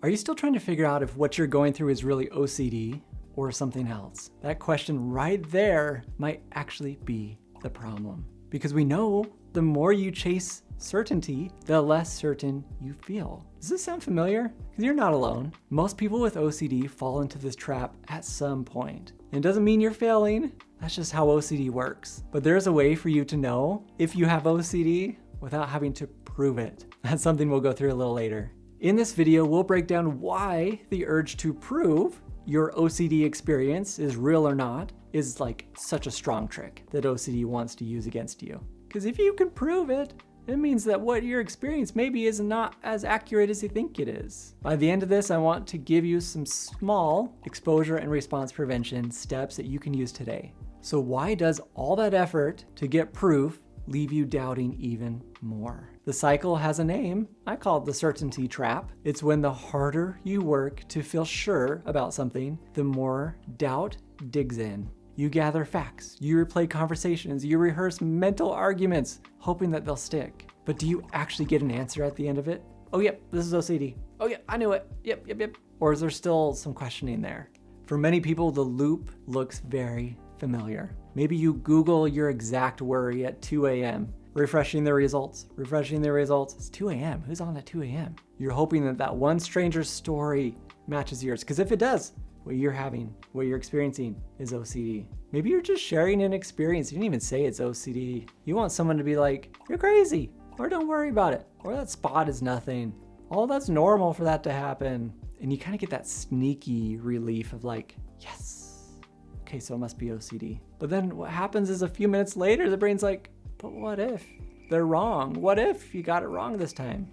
Are you still trying to figure out if what you're going through is really OCD or something else? That question right there might actually be the problem. Because we know the more you chase certainty, the less certain you feel. Does this sound familiar? Because you're not alone. Most people with OCD fall into this trap at some point. And it doesn't mean you're failing. That's just how OCD works. But there's a way for you to know if you have OCD without having to prove it. That's something we'll go through a little later. In this video, we'll break down why the urge to prove your OCD experience is real or not is like such a strong trick that OCD wants to use against you. Because if you can prove it, it means that what your experience maybe is not as accurate as you think it is. By the end of this, I want to give you some small exposure and response prevention steps that you can use today. So why does all that effort to get proof leave you doubting even more? The cycle has a name. I call it the certainty trap. It's when the harder you work to feel sure about something, the more doubt digs in. You gather facts, you replay conversations, you rehearse mental arguments, hoping that they'll stick. But do you actually get an answer at the end of it? Oh, yep, this is OCD. Oh, yeah, I knew it. Yep. Or is there still some questioning there? For many people, the loop looks very familiar. Maybe you Google your exact worry at 2 a.m., refreshing the results. It's 2 a.m. Who's on at 2 a.m.? You're hoping that that one stranger's story matches yours. Because if it does, what you're experiencing is OCD. Maybe you're just sharing an experience. You didn't even say it's OCD. You want someone to be like, you're crazy, or don't worry about it, or that spot is nothing. Oh, that's normal for that to happen. And you kind of get that sneaky relief of like, yes, okay, so it must be OCD. But then what happens is a few minutes later, the brain's like, but what if they're wrong? What if you got it wrong this time?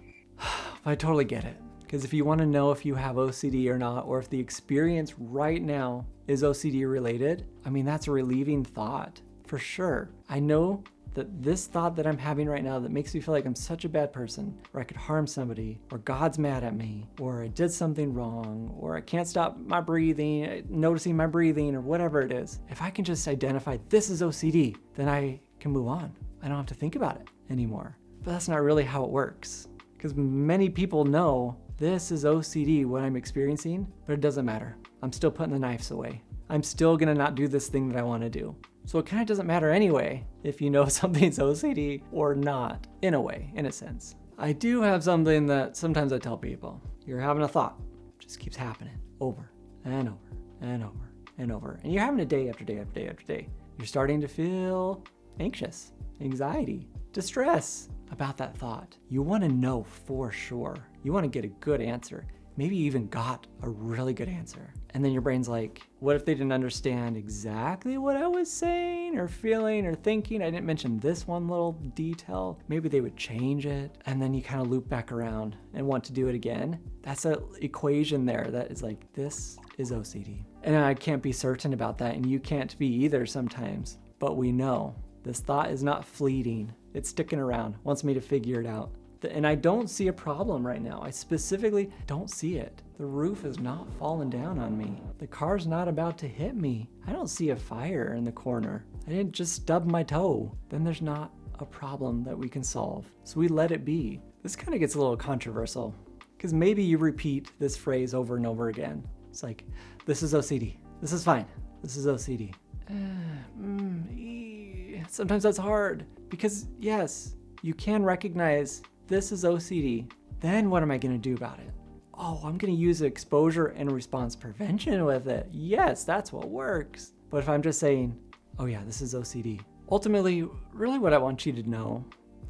I totally get it. Because if you want to know if you have OCD or not, or if the experience right now is OCD related, I mean, that's a relieving thought for sure. I know that this thought that I'm having right now that makes me feel like I'm such a bad person, or I could harm somebody, or God's mad at me, or I did something wrong, or I can't stop my breathing, noticing my breathing, or whatever it is. If I can just identify this is OCD, then I can move on. I don't have to think about it anymore. But that's not really how it works. Because many people know this is OCD, what I'm experiencing, but it doesn't matter. I'm still putting the knives away. I'm still gonna not do this thing that I wanna do. So it kind of doesn't matter anyway if you know something's OCD or not, in a way, in a sense. I do have something that sometimes I tell people. You're having a thought, it just keeps happening over and over and over and over. And you're having it day after day after day after day. You're starting to feel anxious, anxiety, distress about that thought. You want to know for sure. You want to get a good answer. Maybe you even got a really good answer. And then your brain's like, what if they didn't understand exactly what I was saying or feeling or thinking? I didn't mention this one little detail. Maybe they would change it. And then you kind of loop back around and want to do it again. That's an equation there that is like, this is OCD. And I can't be certain about that. And you can't be either sometimes. But we know this thought is not fleeting. It's sticking around, wants me to figure it out. And I don't see a problem right now. I specifically don't see it. The roof is not falling down on me. The car's not about to hit me. I don't see a fire in the corner. I didn't just stub my toe. Then there's not a problem that we can solve. So we let it be. This kind of gets a little controversial because maybe you repeat this phrase over and over again. It's like, this is OCD. This is fine. This is OCD. Sometimes that's hard because yes, you can recognize this is OCD. Then what am I going to do about it? Oh, I'm going to use exposure and response prevention with it. Yes, that's what works. But if I'm just saying, oh yeah, this is OCD. Ultimately, really what I want you to know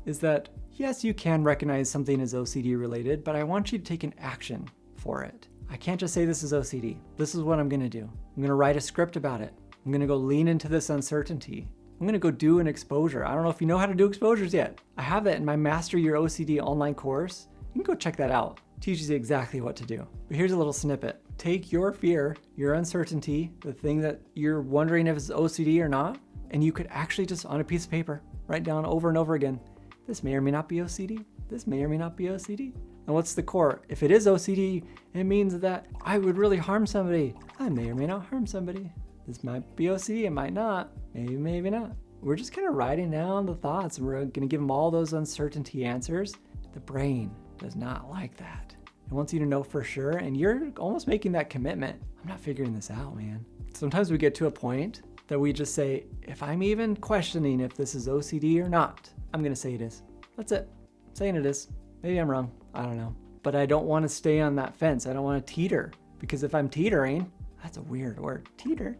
is that yes, you can recognize something as OCD related, but I want you to take an action for it. I can't just say this is OCD. This is what I'm going to do. I'm going to write a script about it. I'm going to go lean into this uncertainty. I'm going to go do an exposure. I don't know if you know how to do exposures yet. I have that in my Master Your OCD online course. You can go check that out. It teaches you exactly what to do. But here's a little snippet. Take your fear, your uncertainty, the thing that you're wondering if it's OCD or not, and you could actually just on a piece of paper, write down over and over again, this may or may not be OCD. This may or may not be OCD. And what's the core? If it is OCD, it means that I would really harm somebody. I may or may not harm somebody. This might be OCD, it might not. Maybe, maybe not. We're just kind of writing down the thoughts and we're going to give them all those uncertainty answers. The brain does not like that. It wants you to know for sure, and you're almost making that commitment. I'm not figuring this out, man. Sometimes we get to a point that we just say, if I'm even questioning if this is OCD or not, I'm gonna say it is. That's it. I'm saying it is. Maybe I'm wrong. I don't know. But I don't want to stay on that fence. I don't want to teeter, because if I'm teetering, that's a weird word, teeter,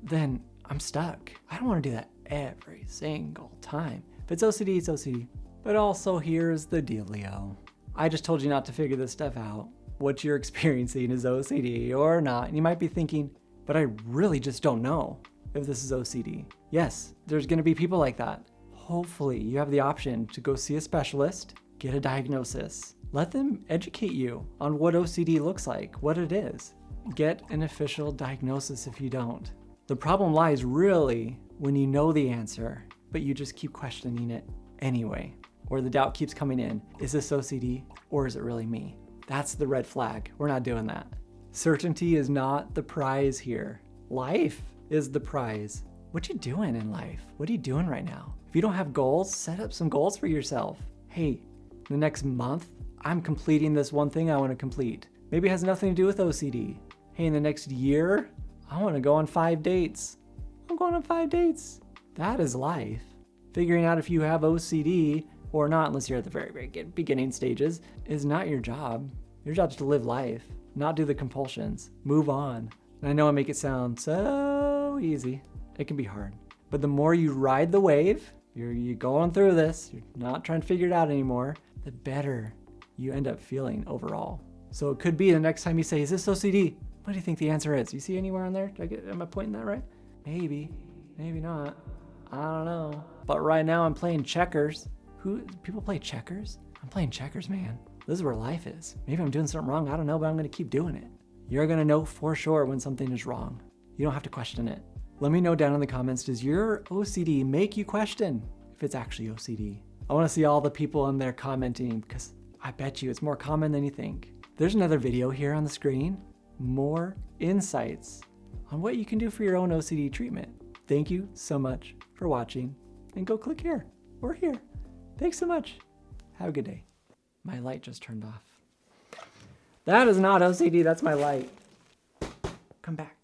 then I'm stuck. I don't want to do that every single time. If it's OCD, it's OCD. But also here's the dealio. I just told you not to figure this stuff out. What you're experiencing is OCD or not. And you might be thinking, but I really just don't know if this is OCD. Yes, there's going to be people like that. Hopefully you have the option to go see a specialist, get a diagnosis. Let them educate you on what OCD looks like, what it is. Get an official diagnosis if you don't. The problem lies really when you know the answer, but you just keep questioning it anyway, or the doubt keeps coming in. Is this OCD or is it really me? That's the red flag. We're not doing that. Certainty is not the prize here. Life is the prize. What you doing in life? What are you doing right now? If you don't have goals, set up some goals for yourself. Hey, the next month, I'm completing this one thing I want to complete. Maybe it has nothing to do with OCD. Hey, in the next year, I want to go on 5 dates. I'm going on 5 dates. That is life. Figuring out if you have OCD or not, unless you're at the very, very beginning stages, is not your job. Your job is to live life, not do the compulsions. Move on. And I know I make it sound so easy. It can be hard. But the more you ride the wave, you're going through this, you're not trying to figure it out anymore, the better you end up feeling overall. So it could be the next time you say, is this OCD? What do you think the answer is? You see anywhere on there? Am I pointing that right? Maybe, maybe not. I don't know. But right now I'm playing checkers. People play checkers? I'm playing checkers, man. This is where life is. Maybe I'm doing something wrong. I don't know, but I'm gonna keep doing it. You're gonna know for sure when something is wrong. You don't have to question it. Let me know down in the comments, does your OCD make you question if it's actually OCD? I wanna see all the people on there commenting, because I bet you it's more common than you think. There's another video here on the screen. More insights on what you can do for your own OCD treatment. Thank you so much for watching, and go click here or here. Thanks so much. Have a good day. My light just turned off. That is not OCD, that's my light. Come back.